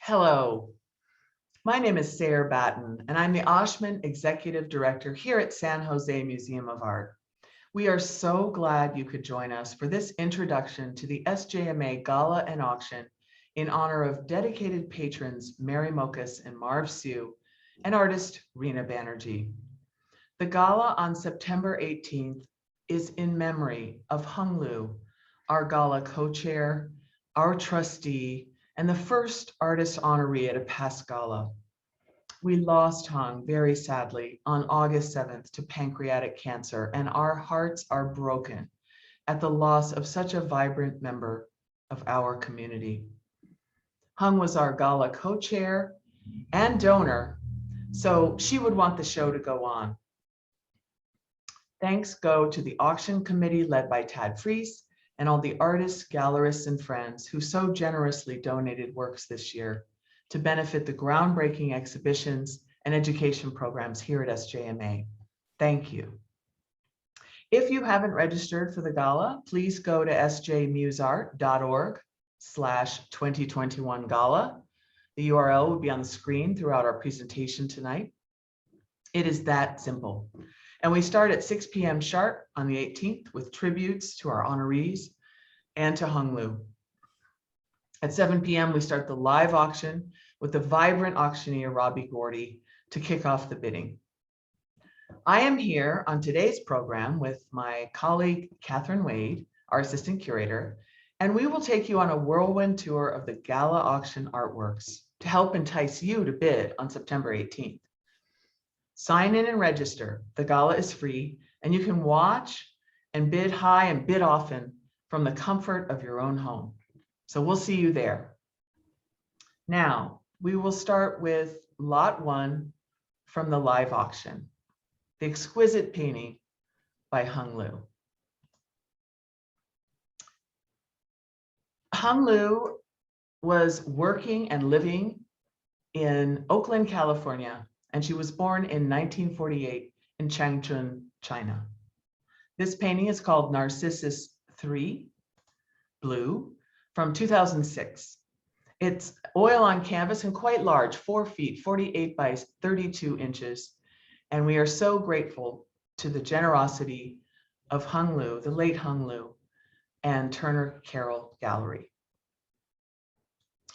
Hello, my name is Sayre Batton, and I'm the Oshman Executive Director here at San Jose Museum of Art. We are so glad you could join us for this introduction to the SJMA Gala and Auction in honor of dedicated patrons Mary Mocas and Marv Tseu and artist Rina Banerjee. The Gala on September 18th is in memory of Hung Liu, our Gala co-chair, our trustee, and the first artist honoree at a past gala. We lost Hung very sadly on August 7th to pancreatic cancer, and our hearts are broken at the loss of such a vibrant member of our community. Hung was our gala co-chair and donor, so she would want the show to go on. Thanks go to the auction committee led by Tad Fries and all the artists, gallerists, and friends who so generously donated works this year to benefit the groundbreaking exhibitions and education programs here at SJMA. Thank you. If you haven't registered for the gala, please go to sjmuseart.org/2021 gala. The URL will be on the screen throughout our presentation tonight. It is that simple. And we start at 6 p.m. sharp on the 18th with tributes to our honorees and to Hung Liu. At 7 p.m. we start the live auction with the vibrant auctioneer Robbie Gordy to kick off the bidding. I am here on today's program with my colleague Kathryn Wade, our assistant curator, and we will take you on a whirlwind tour of the Gala auction artworks to help entice you to bid on September 18th. Sign in and register. The gala is free, and you can watch and bid high and bid often from the comfort of your own home. So we'll see you there. Now, we will start with lot 1 from the live auction, the exquisite painting by Hung Liu. Hung Liu was working and living in Oakland, California, and she was born in 1948 in Changchun, China. This painting is called Narcissus 3, blue, from 2006. It's oil on canvas and quite large, 4 feet, 48 by 32 inches. And we are so grateful to the generosity of Hung Liu, the late Hung Liu, and Turner Carroll Gallery.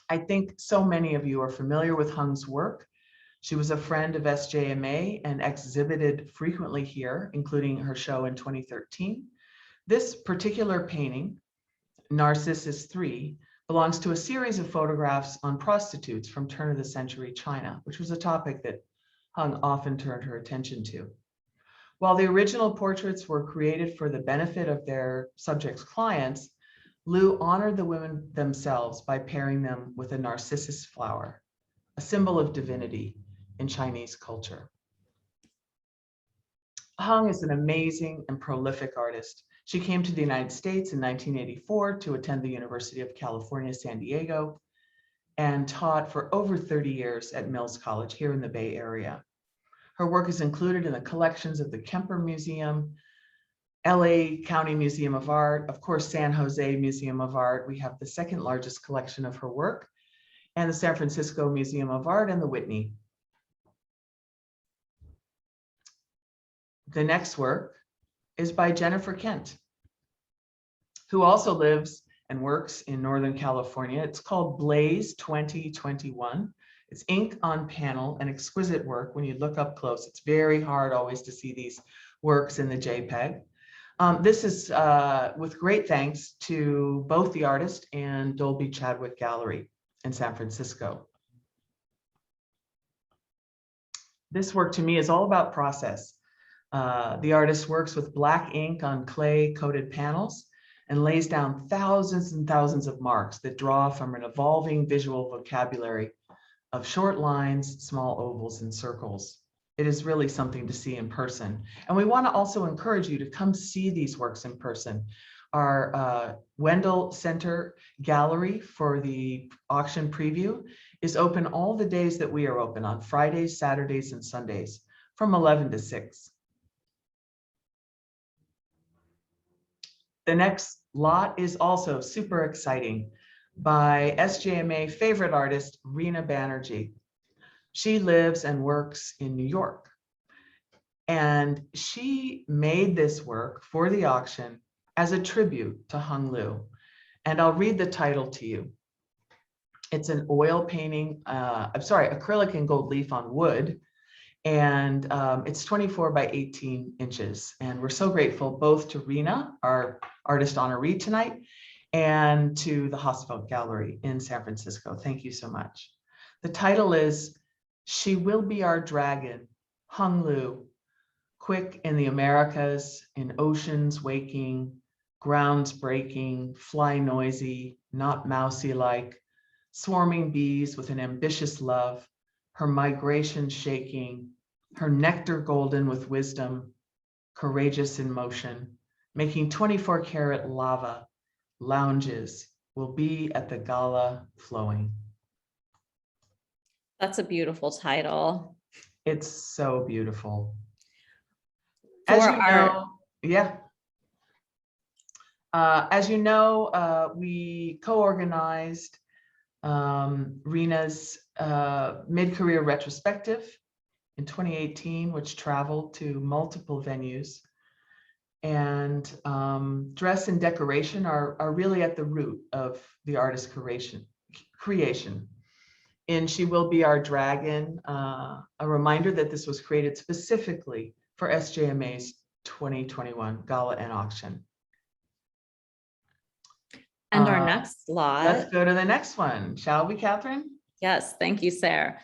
I think so many of you are familiar with Hung's work. She was a friend of SJMA and exhibited frequently here, including her show in 2013. This particular painting, Narcissus 3, belongs to a series of photographs on prostitutes from turn of the century China, which was a topic that Hung often turned her attention to. While the original portraits were created for the benefit of their subjects' clients, Liu honored the women themselves by pairing them with a narcissus flower, a symbol of divinity in Chinese culture. Hung is an amazing and prolific artist. She came to the United States in 1984 to attend the University of California, San Diego, and taught for over 30 years at Mills College here in the Bay Area. Her work is included in the collections of the Kemper Museum, LA County Museum of Art, of course, San Jose Museum of Art. We have the second largest collection of her work, and the San Francisco Museum of Art and the Whitney. The next work is by Jennifer Kent, who also lives and works in Northern California. It's called Blaze 2021. It's ink on panel, an exquisite work. When you look up close, it's very hard always to see these works in the JPEG. This is with great thanks to both the artist and Dolby Chadwick Gallery in San Francisco. This work to me is all about process. The artist works with black ink on clay coated panels and lays down thousands and thousands of marks that draw from an evolving visual vocabulary of short lines, small ovals, and circles. It is really something to see in person. And we want to also encourage you to come see these works in person. Our Wendell Center Gallery for the auction preview is open all the days that we are open, on Fridays, Saturdays, and Sundays from 11 to 6. The next lot is also super exciting. by SJMA favorite artist, Rina Banerjee. She lives and works in New York. And she made this work for the auction as a tribute to Hung Liu. And I'll read the title to you. It's an oil painting, acrylic and gold leaf on wood. And it's 24 by 18 inches. And we're so grateful both to Rina, our artist honoree tonight, and to the Hosfeld Gallery in San Francisco. Thank you so much. The title is She Will Be Our Dragon, Hung Liu, quick in the Americas, in oceans waking, grounds breaking, fly noisy, not mousy-like, swarming bees with an ambitious love, her migration shaking, her nectar golden with wisdom, courageous in motion, making 24-karat lava, lounges will be at the Gala flowing. That's a beautiful title. It's so beautiful. For As you know, yeah. As you know, we co-organized Rina's mid-career retrospective in 2018, which traveled to multiple venues. And dress and decoration are really at the root of the artist's creation. And She Will Be Our Dragon, a reminder that this was created specifically for SJMA's 2021 Gala and auction. And our next lot. Let's go to the next one, shall we, Kathryn? Yes, thank you, Sayre.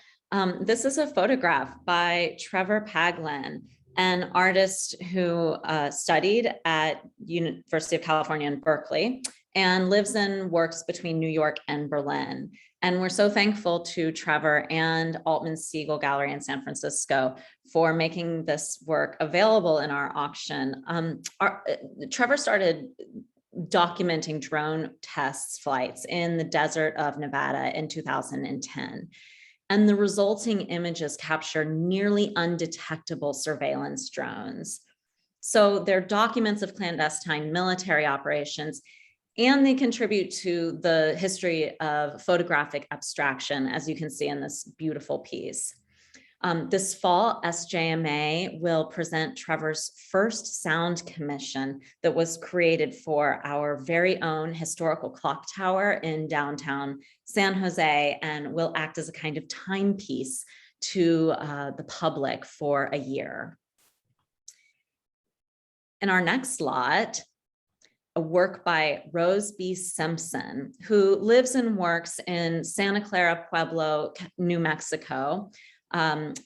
This is a photograph by Trevor Paglin, an artist who studied at University of California in Berkeley and lives and works between New York and Berlin. And we're so thankful to Trevor and Altman Siegel Gallery in San Francisco for making this work available in our auction. Trevor started documenting drone test flights in the desert of Nevada in 2010. And the resulting images capture nearly undetectable surveillance drones. So they're documents of clandestine military operations, and they contribute to the history of photographic abstraction, as you can see in this beautiful piece. This fall, SJMA will present Trevor's first sound commission that was created for our very own historical clock tower in downtown San Jose, and will act as a kind of timepiece to the public for a year. In our next lot, a work by Rose B. Simpson, who lives and works in Santa Clara Pueblo, New Mexico.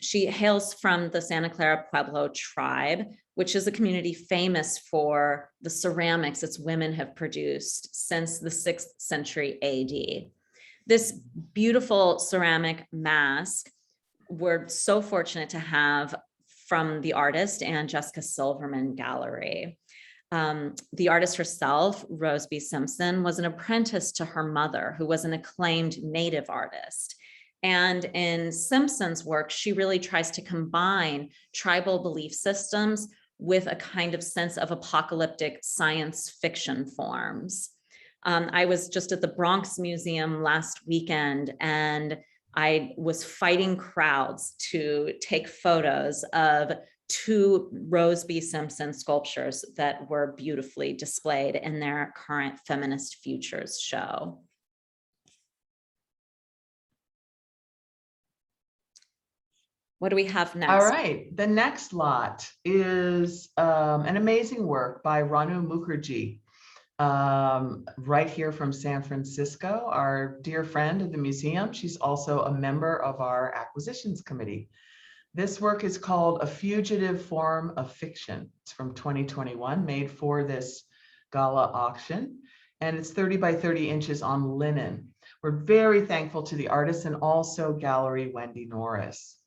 She hails from the Santa Clara Pueblo tribe, which is a community famous for the ceramics its women have produced since the 6th century AD. This beautiful ceramic mask, we're so fortunate to have from the artist and Jessica Silverman Gallery. The artist herself, Rose B. Simpson, was an apprentice to her mother, who was an acclaimed native artist. And in Simpson's work, she really tries to combine tribal belief systems with a kind of sense of apocalyptic science fiction forms. I was just at the Bronx Museum last weekend, and I was fighting crowds to take photos of 2 Rose B. Simpson sculptures that were beautifully displayed in their current Feminist Futures show. What do we have next? All right, the next lot is an amazing work by Ranu Mukherjee, right here from San Francisco, our dear friend of the museum. She's also a member of our acquisitions committee. This work is called A Fugitive Form of Fiction. It's from 2021, made for this Gala auction, and it's 30 by 30 inches on linen. We're very thankful to the artist and also Gallery Wendy Norris.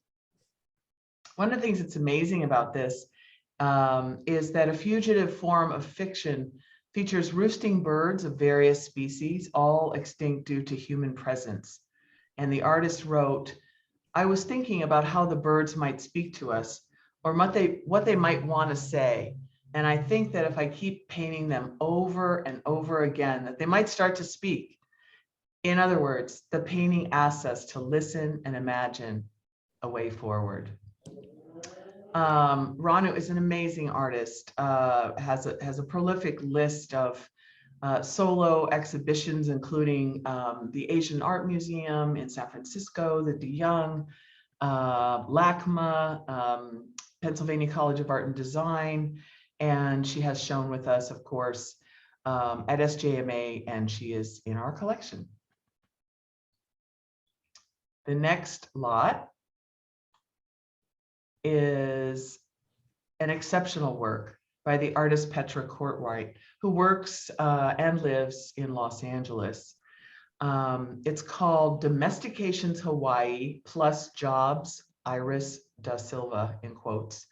One of the things that's amazing about this is that A Fugitive Form of Fiction features roosting birds of various species, all extinct due to human presence. And the artist wrote, "I was thinking about how the birds might speak to us, or what they might want to say. And I think that if I keep painting them over and over again, that they might start to speak. In other words, the painting asks us to listen and imagine a way forward. Ranu is an amazing artist, has a prolific list of solo exhibitions, including the Asian Art Museum in San Francisco, the De Young, LACMA, Pennsylvania College of Art and Design, and she has shown with us, of course, at SJMA, and she is in our collection. The next lot is an exceptional work by the artist Petra Courtwright, who works and lives in Los Angeles. It's called Domestications Hawaii plus Jobs, Iris da Silva, in quotes.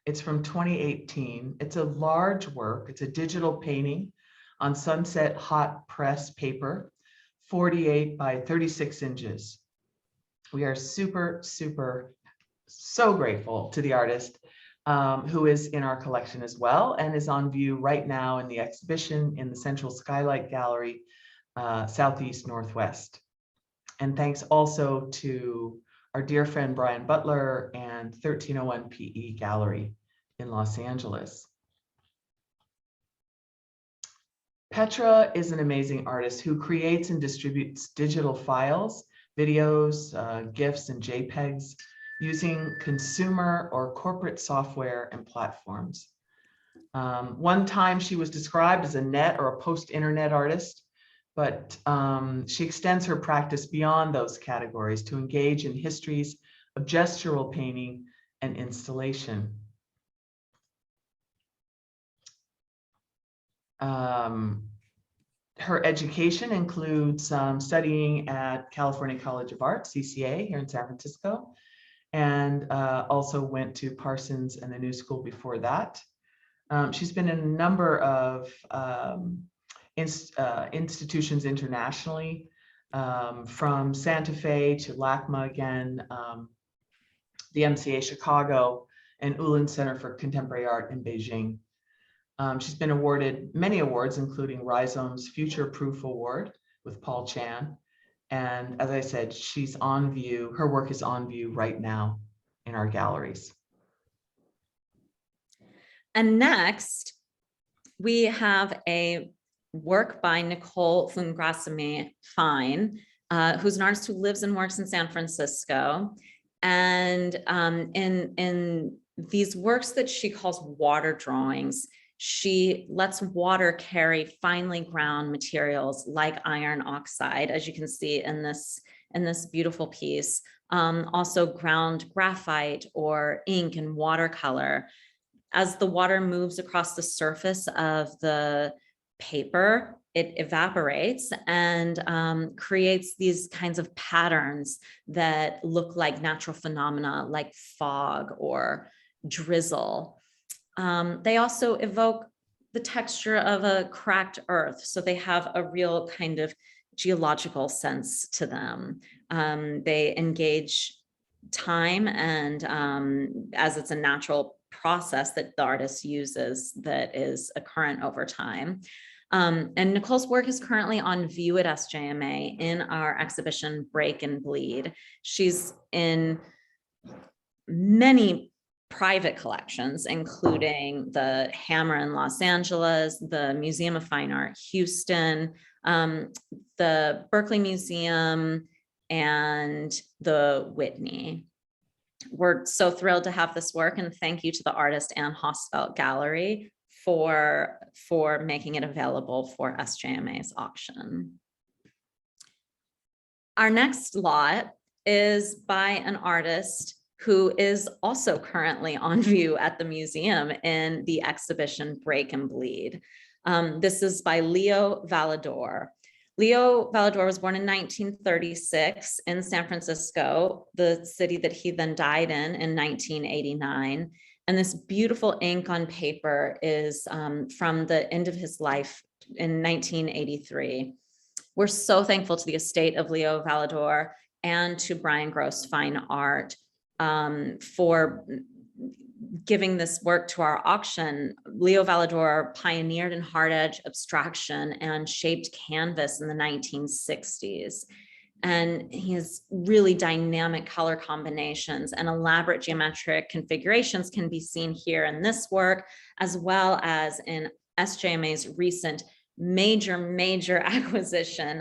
It's from 2018. It's a large work. It's a digital painting on sunset hot press paper, 48 by 36 inches. We are so grateful to the artist who is in our collection as well and is on view right now in the exhibition in the Central Skylight Gallery, Southeast Northwest. And thanks also to our dear friend Brian Butler and 1301 PE Gallery in Los Angeles. Petra is an amazing artist who creates and distributes digital files, videos, GIFs, and JPEGs using consumer or corporate software and platforms. One time she was described as a net or a post-internet artist, but she extends her practice beyond those categories to engage in histories of gestural painting and installation. Her education includes studying at California College of Art, CCA, here in San Francisco, and also went to Parsons and the New School before that. She's been in a number of institutions internationally, from Santa Fe to LACMA again, the MCA Chicago, and Ullin Center for Contemporary Art in Beijing. She's been awarded many awards, including Rhizome's Future Proof Award with Paul Chan. And as I said, she's on view, her work is on view right now in our galleries. And next, we have a work by Nicole Fungrasimi Fine, who's an artist who lives and works in San Francisco. And in these works that she calls water drawings, she lets water carry finely ground materials like iron oxide, as you can see in this beautiful piece. Also ground graphite or ink and watercolor. As the water moves across the surface of the paper, it evaporates and creates these kinds of patterns that look like natural phenomena like fog or drizzle. They also evoke the texture of a cracked earth, so they have a real kind of geological sense to them. They engage time, and as it's a natural process that the artist uses that is occurrent over time. And Nicole's work is currently on view at SJMA in our exhibition Break and Bleed. She's in many private collections, including the Hammer in Los Angeles, the Museum of Fine Art Houston, the Berkeley Museum, and the Whitney. We're so thrilled to have this work, and thank you to the artist Anne Hosfeld Gallery for making it available for SJMA's auction. Our next lot is by an artist who is also currently on view at the museum in the exhibition Break and Bleed. This is by Leo Valador. Leo Valador was born in 1936 in San Francisco, the city that he then died in 1989. And this beautiful ink on paper is from the end of his life in 1983. We're so thankful to the estate of Leo Valador and to Brian Gross Fine Art for giving this work to our auction, Leo Valador pioneered in hard edge abstraction and shaped canvas in the 1960s. And he has really dynamic color combinations and elaborate geometric configurations can be seen here in this work, as well as in SJMA's recent major acquisition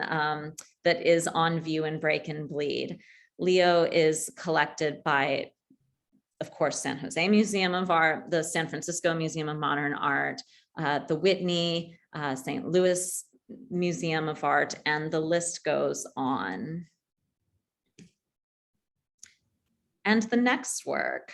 that is on view in Break and Bleed. Leo is collected by, of course, San Jose Museum of Art, the San Francisco Museum of Modern Art, the Whitney, St. Louis Museum of Art, and the list goes on. And the next work.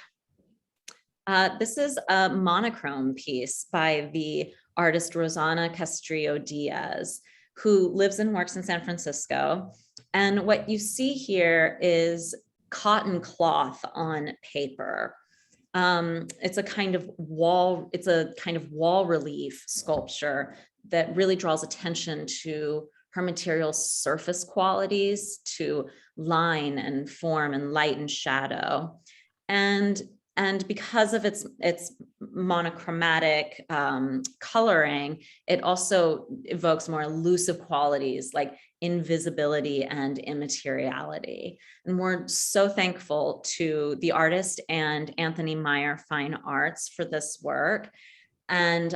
This is a monochrome piece by the artist Rosana Castrillo Diaz, who lives and works in San Francisco. And what you see here is cotton cloth on paper. It's a kind of wall relief sculpture that really draws attention to her material's surface qualities, to line and form and light and shadow. And because of its monochromatic coloring, it also evokes more elusive qualities like invisibility and immateriality. And we're so thankful to the artist and Anthony Meyer Fine Arts for this work. And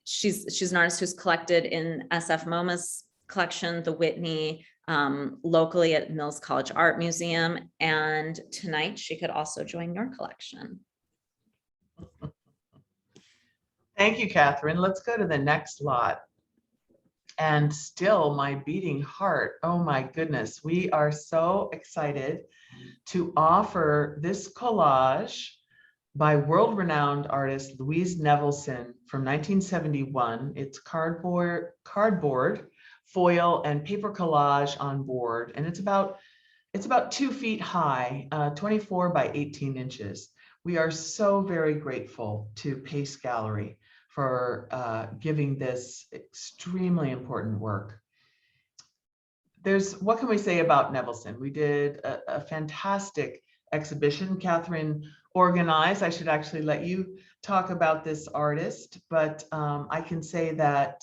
she's an artist who's collected in SF MoMA's collection, the Whitney, locally at Mills College Art Museum. And tonight she could also join your collection. Thank you, Kathryn. Let's go to the next lot. And still my beating heart, oh my goodness, we are so excited to offer this collage by world-renowned artist Louise Nevelson from 1971. It's cardboard, foil, and paper collage on board, and it's about 2 feet high, 24 by 18 inches. We are so very grateful to Pace Gallery for giving this extremely important work. What can we say about Nevelson? We did a fantastic exhibition. Kathryn organized. I should actually let you talk about this artist, but I can say that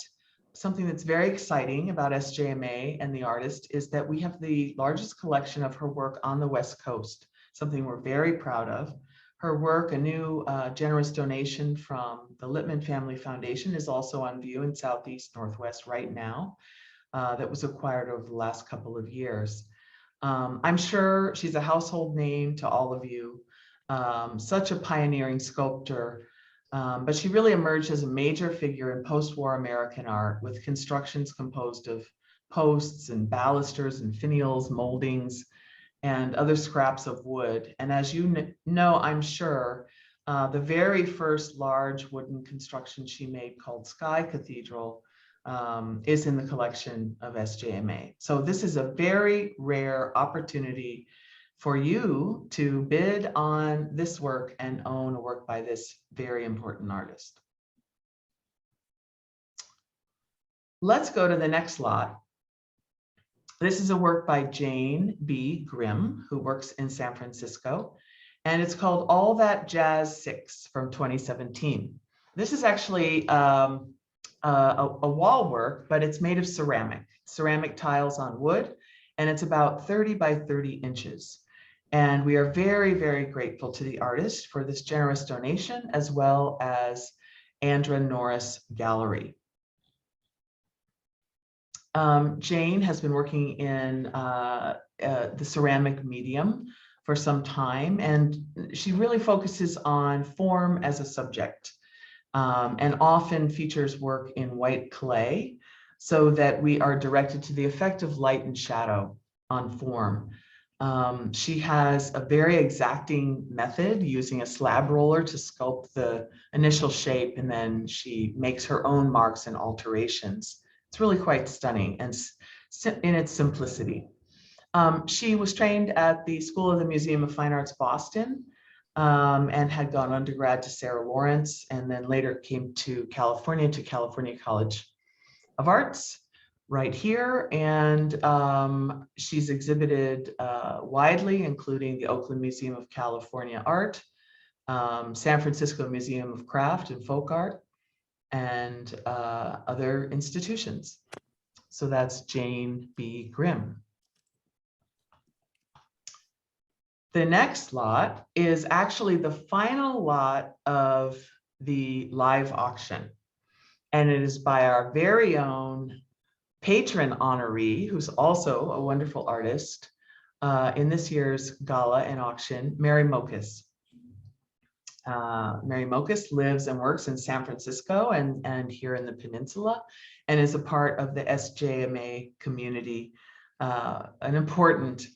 something that's very exciting about SJMA and the artist is that we have the largest collection of her work on the West Coast, something we're very proud of. Her work, a new generous donation from the Lippman Family Foundation, is also on view in Southeast Northwest right now. That was acquired over the last couple of years. I'm sure she's a household name to all of you, such a pioneering sculptor, but she really emerged as a major figure in post-war American art with constructions composed of posts and balusters and finials, moldings, and other scraps of wood. And as you know, I'm sure, the very first large wooden construction she made called Sky Cathedral is in the collection of SJMA. So this is a very rare opportunity for you to bid on this work and own a work by this very important artist. Let's go to the next lot. This is a work by Jane B. Grimm, who works in San Francisco, and it's called All That Jazz 6 from 2017. This is actually a wall work, but it's made of ceramic tiles on wood, and it's about 30 by 30 inches. And we are very, very grateful to the artist for this generous donation, as well as Andra Norris Gallery. Jane has been working in the ceramic medium for some time, and she really focuses on form as a subject, and often features work in white clay so that we are directed to the effect of light and shadow on form. She has a very exacting method using a slab roller to sculpt the initial shape, and then she makes her own marks and alterations. It's really quite stunning and in its simplicity. She was trained at the School of the Museum of Fine Arts, Boston, and had gone undergrad to Sarah Lawrence, and then later came to California College of Arts right here. And she's exhibited widely, including the Oakland Museum of California Art, San Francisco Museum of Craft and Folk Art, and other institutions. So that's Jane B. Grimm. The next lot is actually the final lot of the live auction. And it is by our very own patron honoree, who's also a wonderful artist in this year's gala and auction, Mary Mocas. Mary Mocas lives and works in San Francisco and here in the peninsula, and is a part of the SJMA community, an important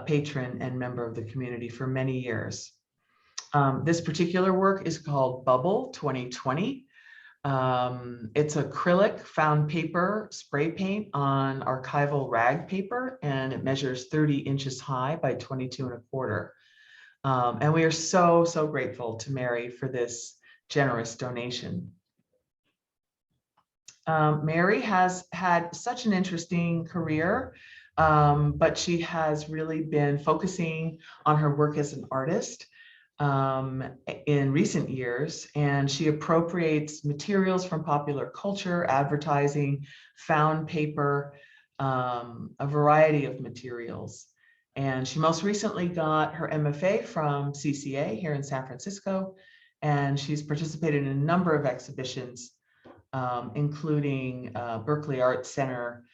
patron and member of the community for many years. This particular work is called Bubble 2020. It's acrylic found paper spray paint on archival rag paper, and it measures 30 inches high by 22 1/4. And we are so, so grateful to Mary for this generous donation. Mary has had such an interesting career, but she has really been focusing on her work as an artist in recent years, and she appropriates materials from popular culture, advertising, found paper, a variety of materials. And she most recently got her MFA from CCA here in San Francisco, and she's participated in a number of exhibitions, including Berkeley Arts Center,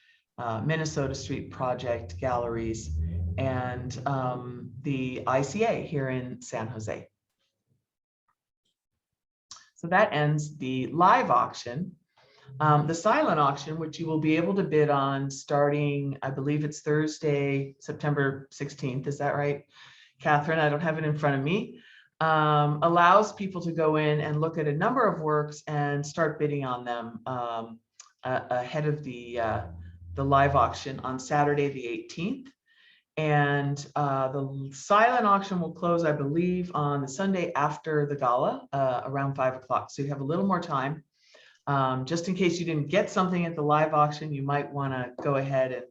Minnesota Street Project Galleries, and the ICA here in San Jose. So that ends the live auction. The silent auction, which you will be able to bid on starting, I believe it's Thursday, September 16th. Is that right, Kathryn? I don't have it in front of me. Allows people to go in and look at a number of works and start bidding on them ahead of the live auction on Saturday, the 18th. And the silent auction will close, I believe, on the Sunday after the gala, around 5 o'clock. So you have a little more time. Just in case you didn't get something at the live auction, you might want to go ahead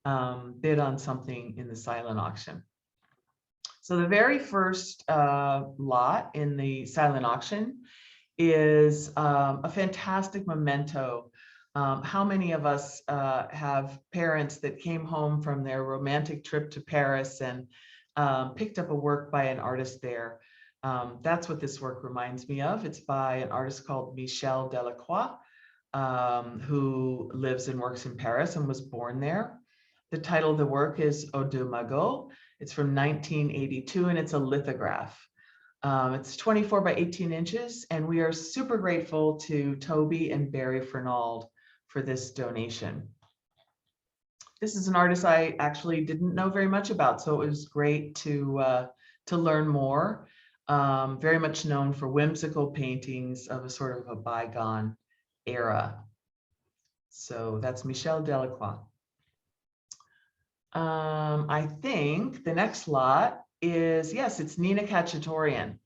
and bid on something in the silent auction. So the very first lot in the silent auction is a fantastic memento. How many of us have parents that came home from their romantic trip to Paris and picked up a work by an artist there? That's what this work reminds me of. It's by an artist called Michel Delacroix, who lives and works in Paris and was born there. The title of the work is Eau de Magot. It's from 1982, and it's a lithograph. It's 24 by 18 inches, and we are super grateful to Toby and Barry Fernald for this donation. This is an artist I actually didn't know very much about, so it was great to learn more. Very much known for whimsical paintings of a sort of a bygone era. So that's Michel Delacroix. I think the next lot is, yes, it's Nina Khatchatorian.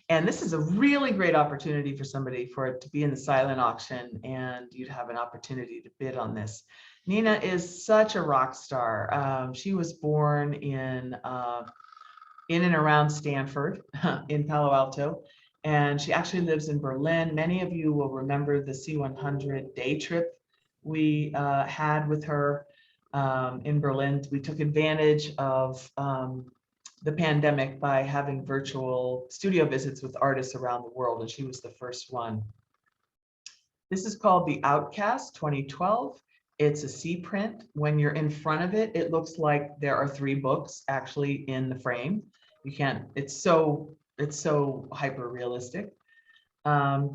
And this is a really great opportunity for somebody for it to be in the silent auction, and you'd have an opportunity to bid on this. Nina is such a rock star. She was born in and around Stanford in Palo Alto, and she actually lives in Berlin. Many of you will remember the C100 day trip we had with her in Berlin. We took advantage of the pandemic by having virtual studio visits with artists around the world, and she was the first one. This is called The Outcast 2012. It's a C print. When you're in front of it, it looks like there are 3 books actually in the frame. You can't, it's so hyper realistic. 12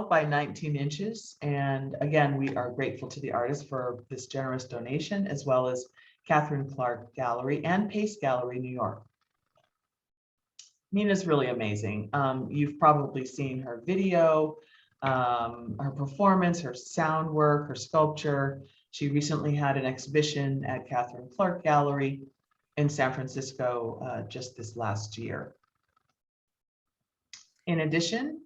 by 19 inches. And again, we are grateful to the artist for this generous donation, as well as Kathryn Clark Gallery and Pace Gallery, New York. Nina's really amazing. You've probably seen her video, her performance, her sound work, her sculpture. She recently had an exhibition at Kathryn Clark Gallery in San Francisco just this last year. In addition,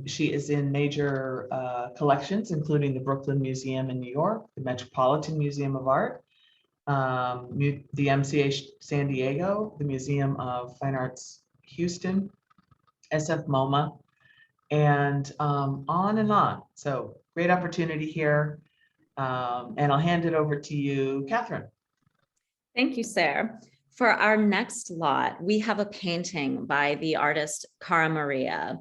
she is in major collections, including the Brooklyn Museum in New York, the Metropolitan Museum of Art, the MCA San Diego, the Museum of Fine Arts Houston, SF MoMA, and on and on. So great opportunity here. And I'll hand it over to you, Kathryn. Thank you, Sayre. For our next lot, we have a painting by the artist Cara Maria.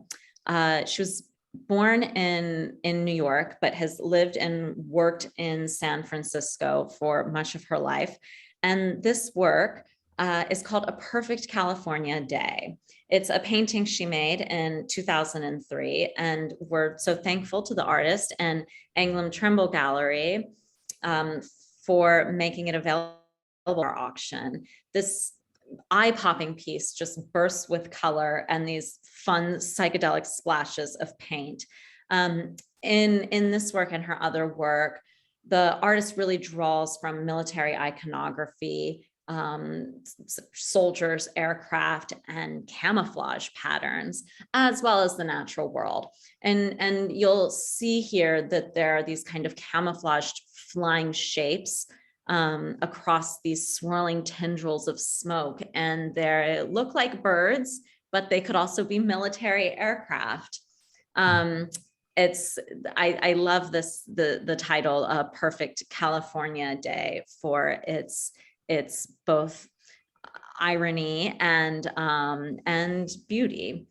She was born in New York, but has lived and worked in San Francisco for much of her life. And this work is called A Perfect California Day. It's a painting she made in 2003, and we're so thankful to the artist and Anglem Trimble Gallery for making it available at our auction. This eye-popping piece just bursts with color and these fun psychedelic splashes of paint. In this work and her other work, the artist really draws from military iconography, soldiers, aircraft, and camouflage patterns, as well as the natural world. And you'll see here that there are these kind of camouflaged flying shapes across these swirling tendrils of smoke, and they look like birds, but they could also be military aircraft. I love this, the title, A Perfect California Day, for its both irony and beauty.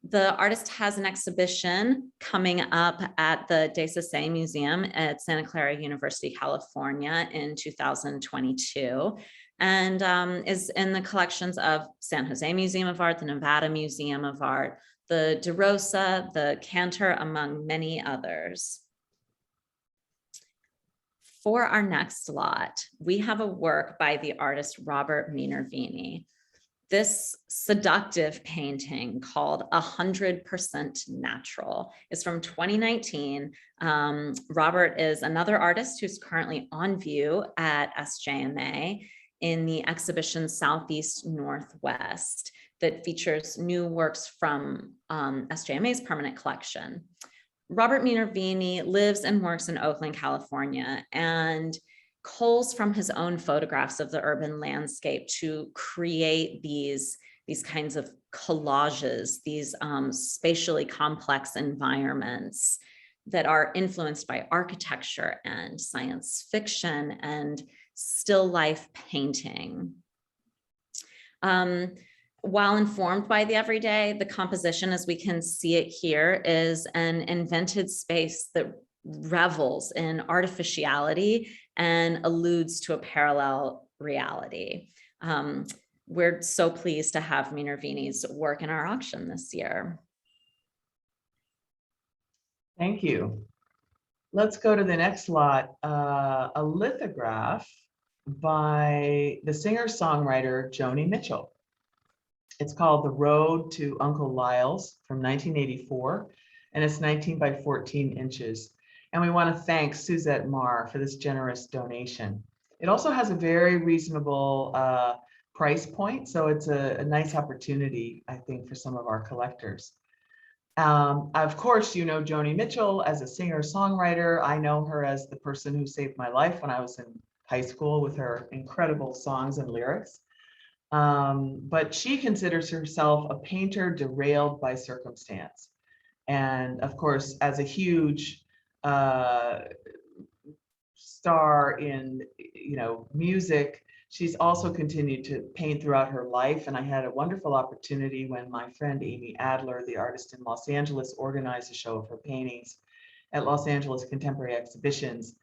The artist has an exhibition coming up at the José Museum at Santa Clara University, California in 2022, and is in the collections of San Jose Museum of Art, the Nevada Museum of Art, the De Rosa, the Cantor, among many others. For our next lot, we have a work by the artist Robert Minervini. This seductive painting called 100% Natural is from 2019. Robert is another artist who's currently on view at SJMA in the exhibition Southeast Northwest that features new works from SJMA's permanent collection. Robert Minervini lives and works in Oakland, California, and culls from his own photographs of the urban landscape to create these kinds of collages, these spatially complex environments that are influenced by architecture and science fiction and still life painting. While informed by the everyday, the composition, as we can see it here, is an invented space that revels in artificiality and alludes to a parallel reality. We're so pleased to have Minervini's work in our auction this year. Thank you. Let's go to the next lot, a lithograph by the singer-songwriter Joni Mitchell. It's called The Road to Uncle Lyle's from 1984, and it's 19 by 14 inches. And we want to thank Suzette Marr for this generous donation. It also has a very reasonable price point, so it's a nice opportunity, I think, for some of our collectors. Of course, you know Joni Mitchell as a singer-songwriter. I know her as the person who saved my life when I was in high school with her incredible songs and lyrics. But she considers herself a painter derailed by circumstance. And of course, as a huge star in music, she's also continued to paint throughout her life. And I had a wonderful opportunity when my friend Amy Adler, the artist in Los Angeles, organized a show of her paintings at Los Angeles Contemporary Exhibitions.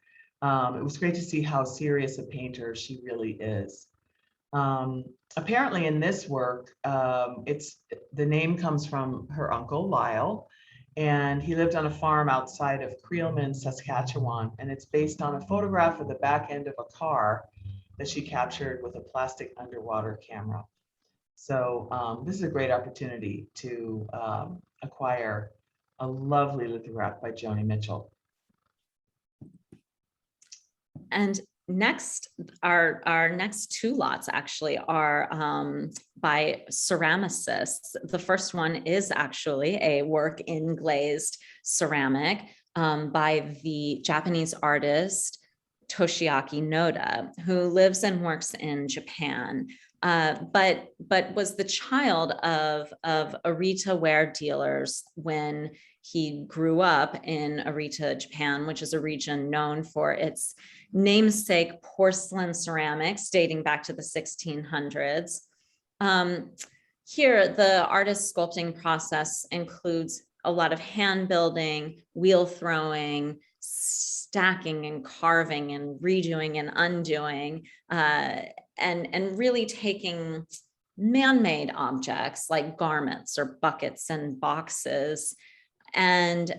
It was great to see how serious a painter she really is. Apparently in this work, the name comes from her uncle Lyle, and he lived on a farm outside of Creelman, Saskatchewan, and it's based on a photograph of the back end of a car that she captured with a plastic underwater camera. So this is a great opportunity to acquire a lovely lithograph by Joni Mitchell. And next, our next two lots actually are by ceramicists. The first one is actually a work in glazed ceramic by the Japanese artist Toshiaki Noda, who lives and works in Japan, but was the child of Arita ware dealers when he grew up in Arita, Japan, which is a region known for its namesake porcelain ceramics dating back to the 1600s. Here, the artist sculpting process includes a lot of hand building, wheel throwing, stacking and carving and redoing and undoing, and really taking man-made objects like garments or buckets and boxes and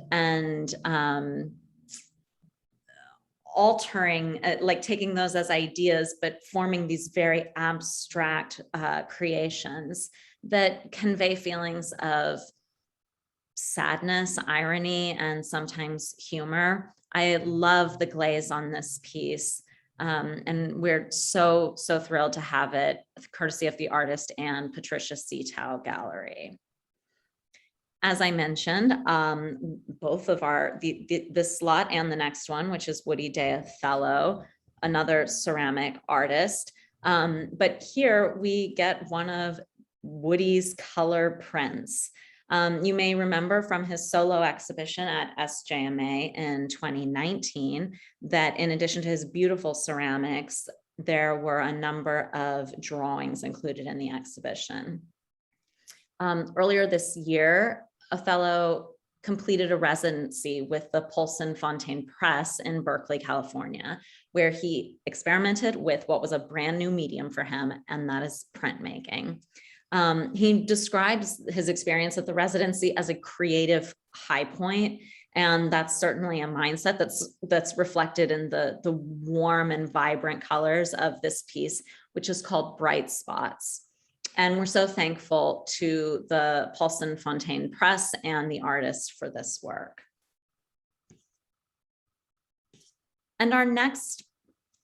altering, like taking those as ideas, but forming these very abstract creations that convey feelings of sadness, irony, and sometimes humor. I love the glaze on this piece. And we're so thrilled to have it courtesy of the artist and Patricia Seatow Gallery. As I mentioned, both of this lot and the next one, which is Woody Day Othello, another ceramic artist. But here we get one of Woody's color prints. You may remember from his solo exhibition at SJMA in 2019 that in addition to his beautiful ceramics, there were a number of drawings included in the exhibition. Earlier this year, Othello completed a residency with the Poulsen Fontaine Press in Berkeley, California, where he experimented with what was a brand new medium for him, and that is printmaking. He describes his experience at the residency as a creative high point, and that's certainly a mindset that's reflected in the warm and vibrant colors of this piece, which is called Bright Spots. And we're so thankful to the Poulsen Fontaine Press and the artist for this work. And our next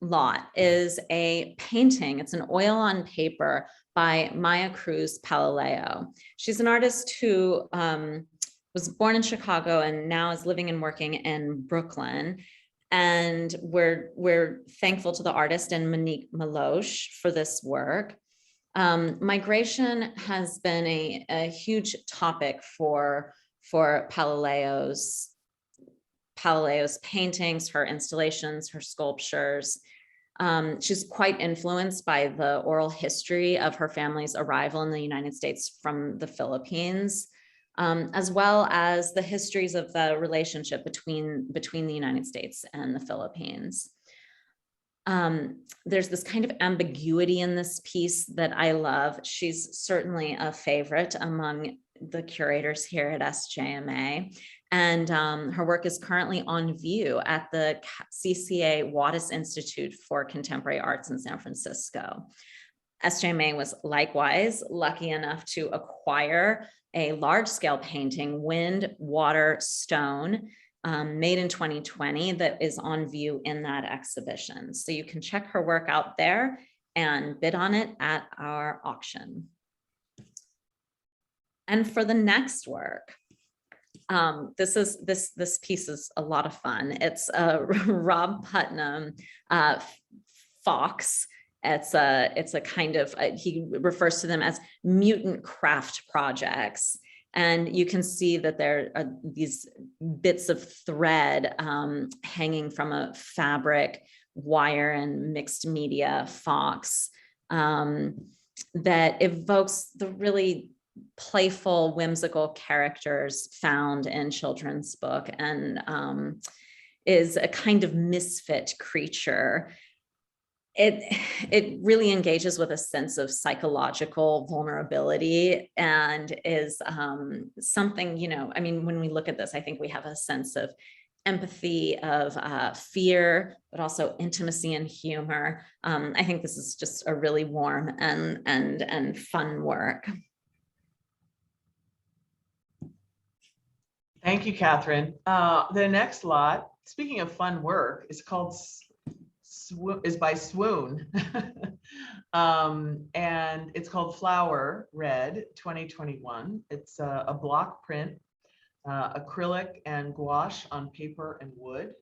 lot is a painting. It's an oil on paper by Maya Cruz Palaleo. She's an artist who was born in Chicago and now is living and working in Brooklyn. And we're thankful to the artist and Monique Meloche for this work. Migration has been a huge topic for Palaleo's paintings, her installations, her sculptures. She's quite influenced by the oral history of her family's arrival in the United States from the Philippines, as well as the histories of the relationship between the United States and the Philippines. There's this kind of ambiguity in this piece that I love. She's certainly a favorite among the curators here at SJMA. And her work is currently on view at the CCA Wattis Institute for Contemporary Arts in San Francisco. SJMA was likewise lucky enough to acquire a large-scale painting, Wind, Water, Stone, made in 2020 that is on view in that exhibition. So you can check her work out there and bid on it at our auction. And for the next work, this piece is a lot of fun. It's a Rob Putnam fox. It's a kind of, he refers to them as mutant craft projects. And you can see that there are these bits of thread hanging from a fabric, wire, and mixed media fox that evokes the really playful, whimsical characters found in children's book, and is a kind of misfit creature. It really engages with a sense of psychological vulnerability and is something, you know, I mean, when we look at this, I think we have a sense of empathy, of fear, but also intimacy and humor. I think this is just a really warm and fun work. Thank you, Kathryn. The next lot, speaking of fun work, is called is by Swoon. And it's called Flower Red 2021. It's a block print, acrylic and gouache on paper and wood.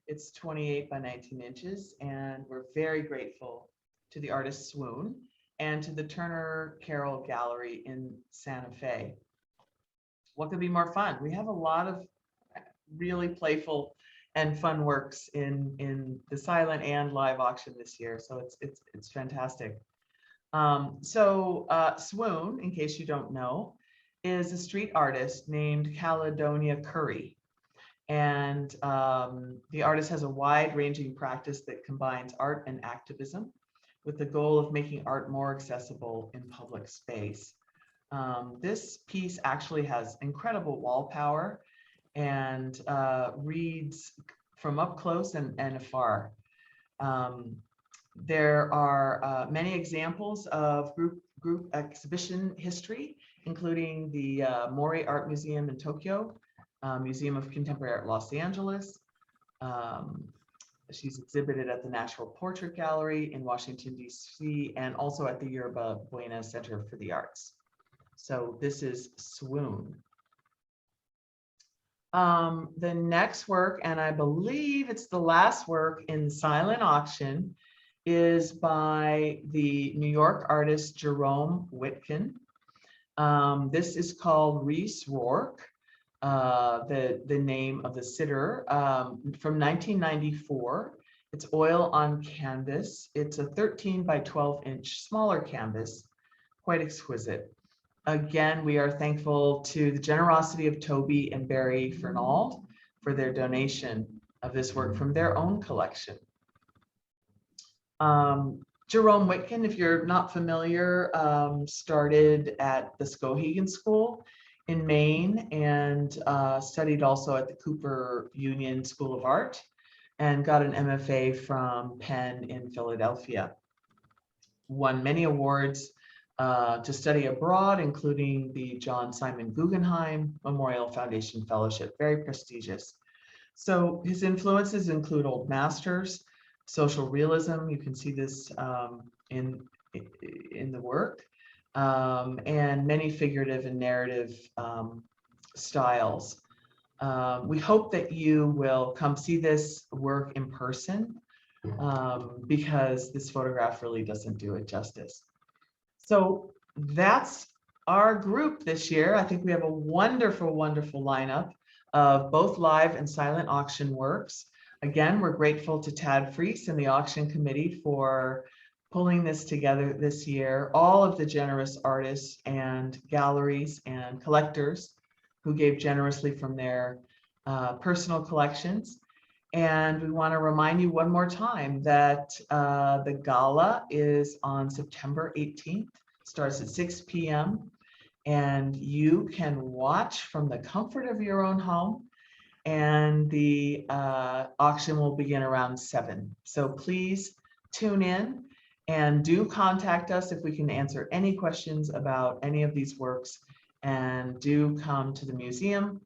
It's 28 by 19 inches, and we're very grateful to the artist Swoon and to the Turner Carroll Gallery in Santa Fe. What could be more fun? We have a lot of really playful and fun works in the silent and live auction this year, so it's fantastic. Swoon, in case you don't know, is a street artist named Caledonia Curry. And the artist has a wide-ranging practice that combines art and activism with the goal of making art more accessible in public space. This piece actually has incredible wall power and reads from up close and afar. There are many examples of group exhibition history, including the Mori Art Museum in Tokyo, Museum of Contemporary Art Los Angeles. She's exhibited at the National Portrait Gallery in Washington, D.C., and also at the Yerba Buena Center for the Arts. So this is Swoon. The next work, and I believe it's the last work in silent auction, is by the New York artist Jerome Witkin. This is called Reese Rourke, the name of the sitter, from 1994. It's oil on canvas. It's a 13 by 12 inch smaller canvas, quite exquisite. Again, we are thankful to the generosity of Toby and Barry Fernald for their donation of this work from their own collection. Jerome Witkin, if you're not familiar, started at the Skowhegan School in Maine and studied also at the Cooper Union School of Art and got an MFA from Penn in Philadelphia. Won many awards to study abroad, including the John Simon Guggenheim Memorial Foundation Fellowship, very prestigious. So his influences include old masters, social realism, you can see this in the work, and many figurative and narrative styles. We hope that you will come see this work in person because this photograph really doesn't do it justice. So that's our group this year. I think we have a wonderful, wonderful lineup of both live and silent auction works. Again, we're grateful to Tad Freese and the auction committee for pulling this together this year, all of the generous artists and galleries and collectors who gave generously from their personal collections. And we want to remind you one more time that the gala is on September 18th, starts at 6 p.m. and you can watch from the comfort of your own home, and the auction will begin around 7. So please tune in and do contact us if we can answer any questions about any of these works, and do come to the museum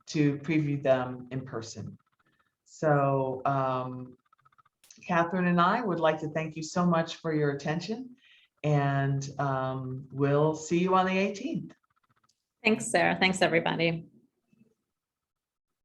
to preview them in person. So Kathryn and I would like to thank you so much for your attention, and we'll see you on the 18th. Thanks, Sarah. Thanks, everybody.